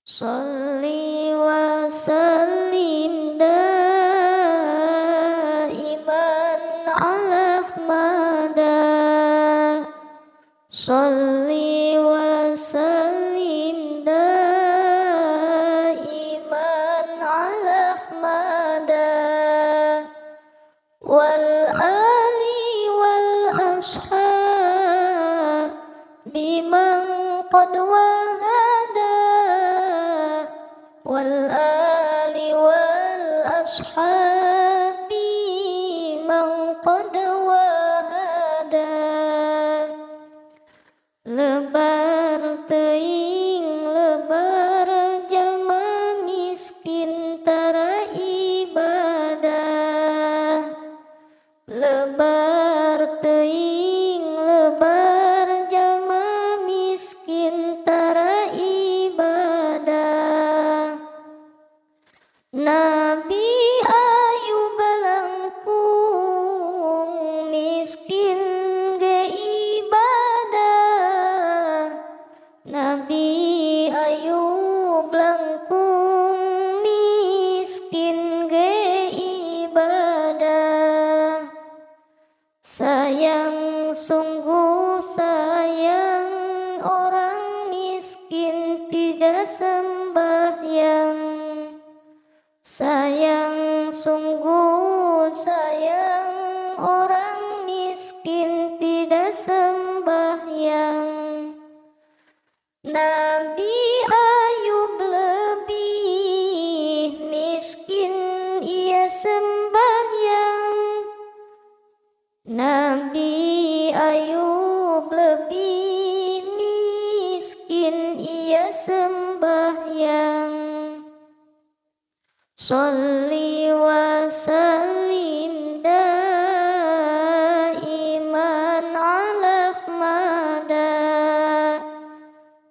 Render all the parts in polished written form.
Sholli wa sallim daiman ala Ahmada. Sholli wa sallim daiman ala Ahmada. Wal ali wal ashab biman qad wahada. Wal ali wal ashabi man qad wahada. Lebar teuing lebar jalma miskin tara ibadah. Lebar teuing lebar jalma miskin tara ibadah. Nabi Ayub langkung miskin ge ibadah. Nabi Ayub langkung miskin ge ibadah. Sayang sungguh sayang orang miskin tidak sembahyang. Sayang sungguh sayang orang miskin tidak sembahyang. Nabi Ayub lebih miskin ia sembahyang. Nabi Ayub lebih miskin ia sembahyang. Sholli wa sallim daiman ala Ahmada.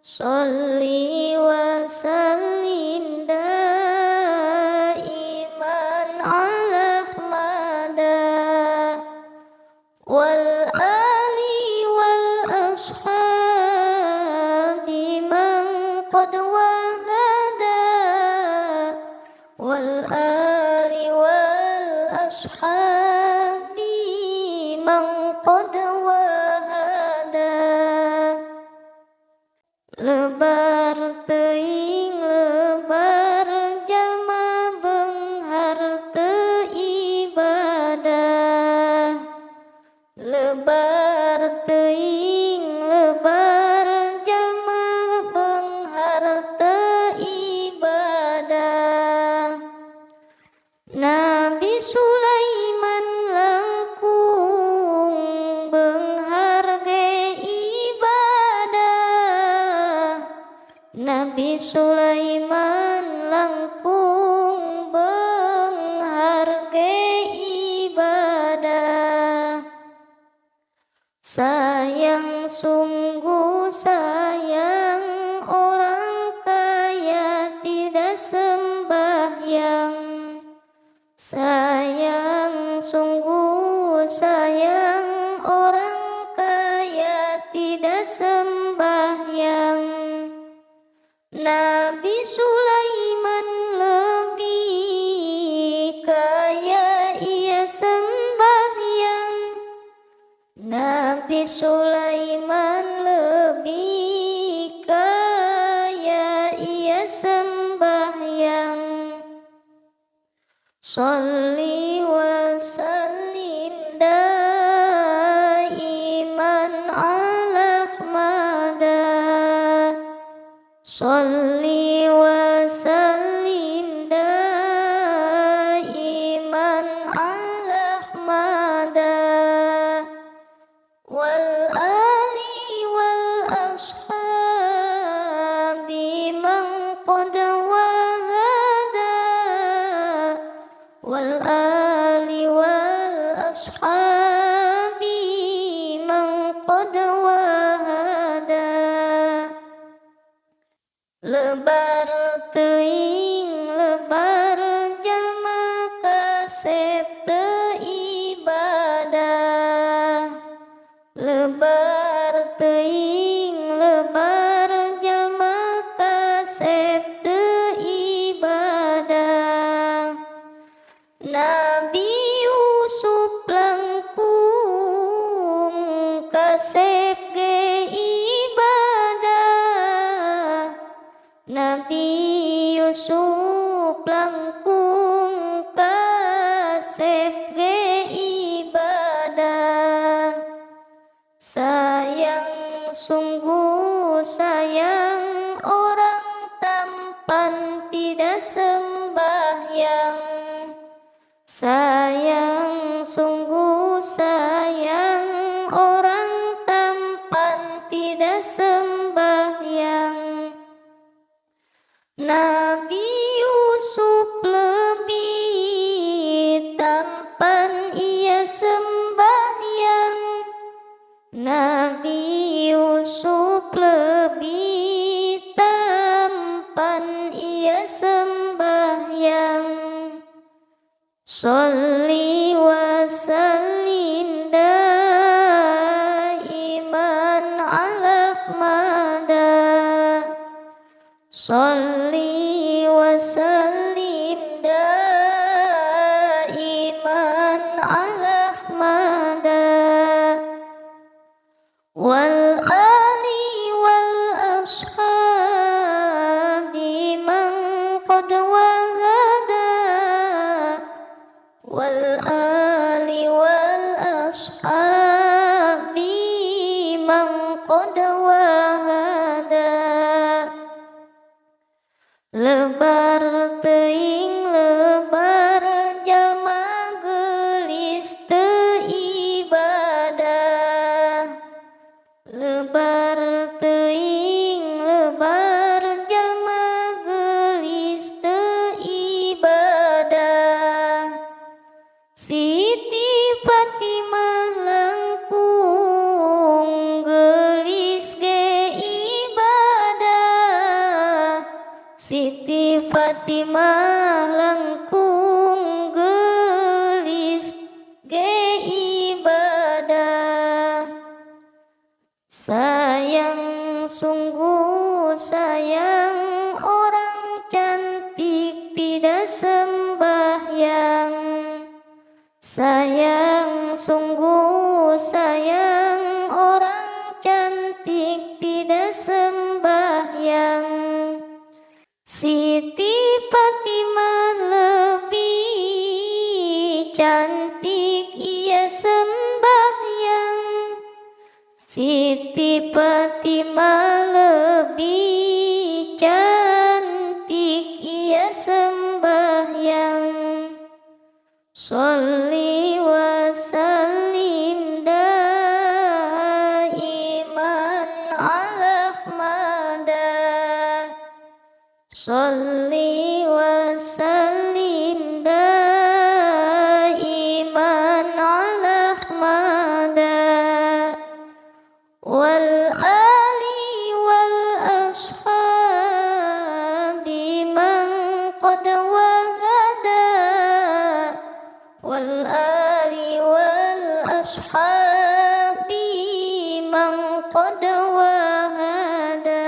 Sholli wa sallim daiman ala Ahmada. Wal ali wal ashabi man qad wahada. Wal ali wal ashabi man qad wahada. Lebar teuing lebar jalma beunghar teu ibadah. Lebar teuing lebar jalma beunghar teu ibadah. Nabi Sulaiman langkung beunghar ge ibadah. Nabi Sulaiman langkung beunghar ge ibadah. Sayang sungguh sayang orang kaya tidak sembahyang. Sayang sungguh sayang orang kaya tidak sembahyang. Nabi Sulaiman lebih kaya ia sembahyang. Nabi Sulaiman lebih kaya ia sembahyang. Sholli wa sallim daiman ala Ahmada. Sholli wa sallim daiman ala Ahmada. Wal ali wal ashabi man qad wahada. Wal ali wal ashabi man qad wahada. Lebar teuing lebar jalma kasep teu ibadah. Lebar teuing lebar jalma kasep teu Nabi Yusuf langkung kasep ge ibadah. Sayang, sungguh sayang orang tampan tidak sembahyang. Sayang, sungguh sayang orang tampan tidak sembahyang. Nabi Yusuf lebih tampan ia sembahyang. Nabi Yusuf lebih tampan ia sembahyang. Sholli wa sallim daiman ala Ahmada. Sholli wa sallim daiman ala Ahmada. Wal ali wal ashabi man qad wahada. Wal ali wal ashabi man qad wahada. Lebar teuing lebar jalma geulis teu ibadah. Lebar teuing lebar jalma geulis teu ibadah. Siti Fatimah langkung geulis ge ibadah. Siti Fatimah langkung geulis ge ibadah. Sayang, sungguh sayang orang cantik tidak sembahyang. Sayang, sungguh sayang orang cantik tidak sembahyang. Siti Fatimah lebih cantik ia sembahyang. Siti Fatimah lebih cantik ia sembahyang. Sholli wa sallim daiman ala Ahmada. Sholli wa sallim daiman ala Ahmada. Wal ali wal ashabi man qad wahada. Wal ali wal ashabi man qad wahada.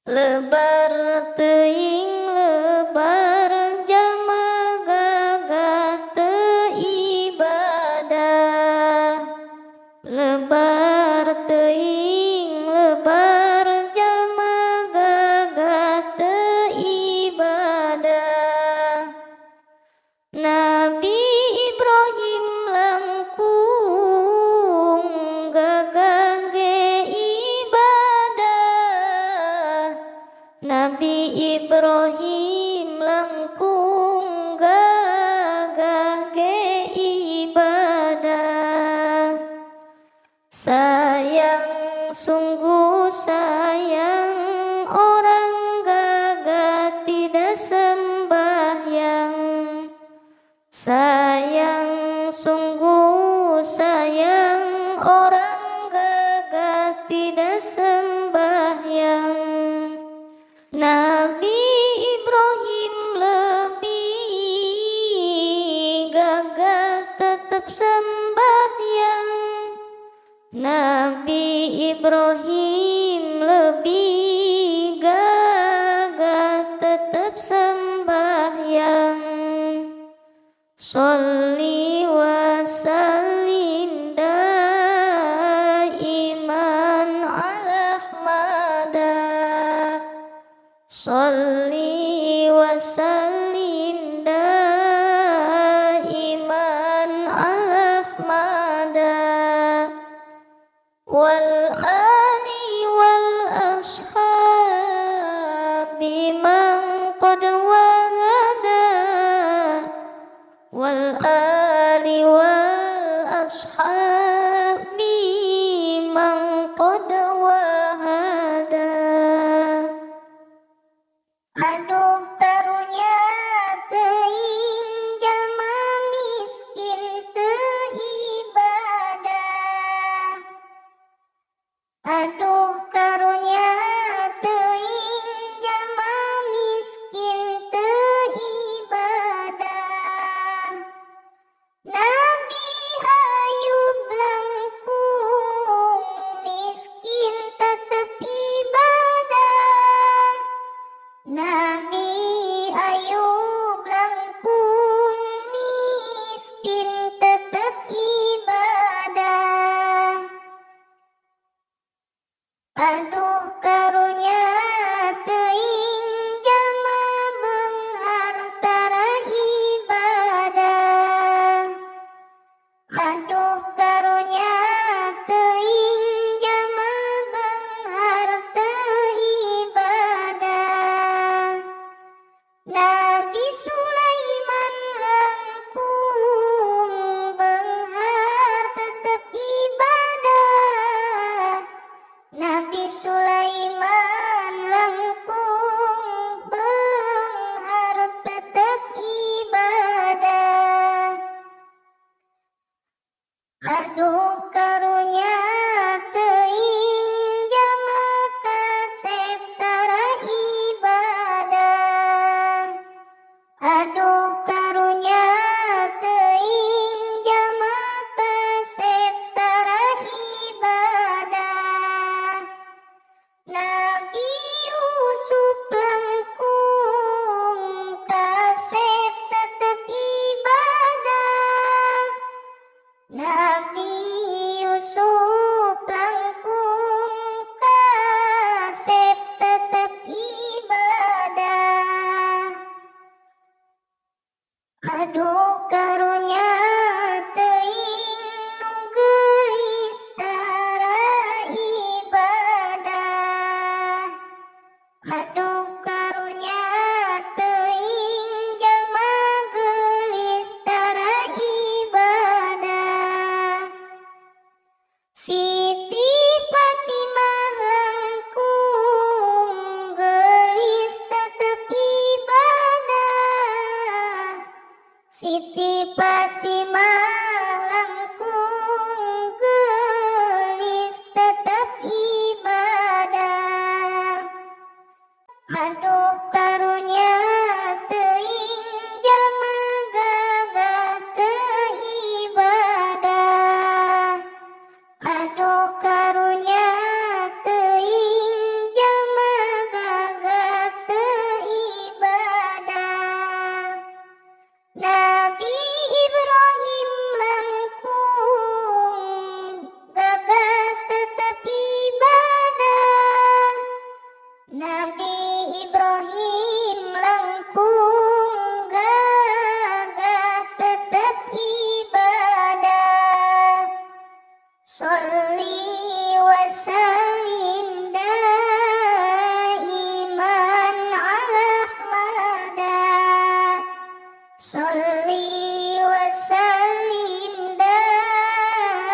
Lebar teuing lebar jalma gagah teu ibadah. Lebar teuing lebar jalma gagah teu ibadah. Nabi Ibrahim langkung gagah ge ibadah. Nabi Ibrahim langkung gagah ge ibadah. Sayang, sungguh sayang orang gagah tidak sembahyang. Sayang, sungguh sayang orang gagah tidak sembahyang. Nabi Ibrahim lebih gagah tetap sembahyang. Nabi Ibrahim lebih gagah tetap sembahyang. Sholli wa sallim daiman ala Ahmad. Sholli wa sallim daiman ala Ahmada wal ali wal ashabi man qad wahada wal ali wal ashabi man qad wahada. Aduh karunya teuing jalma miskin teu ibadah. Aduh karunya teuing jalma miskin teu ibadah. Nabi Ayub langkung miskin tetep ibadah. Nabi Ayub langkung miskin tetep ibadah. Aduh karunya teuing jalma beunghar tara ibadah. Aduh karunya teuing jalma beunghar teu ibadah. Nabi Sulaiman langkung beunghar tetep ibadah. Nabi Sulaiman langkung beunghar tetep ibadah. Aduh karunya teuing jalma kasep tara ibadah. Aduh karunya teuing jalma kasep tara ibadah. Nabi Yusuf langkung kasep tetep ibadah. Nabi Yusuf langkung kasep tetep ibadah. Aduh karunya teuing nu geulis tara ibadah. Aduh karunya teuing jalma geulis tara ibadah. Siti Fatimah langkung geulis tetep ibadah. Siti Fatimah langkung geulis tetep ibadah. Aduh karunya teuing jalma gagah teu ibadah. Aduh karunya teuing jalma gagah teu ibadah. Nabi Ibrahim langkung gagah tetep ibadah. Nabi Ibrahim langkung gagah tetep ibadah. Sholli wa sallim daiman ala Ahmada. Sholli wa sallim daiman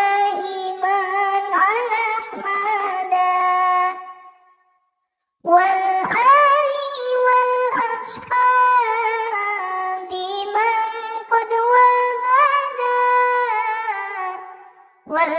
ala Ahmada wal ali wal ashabi man qad wahada wal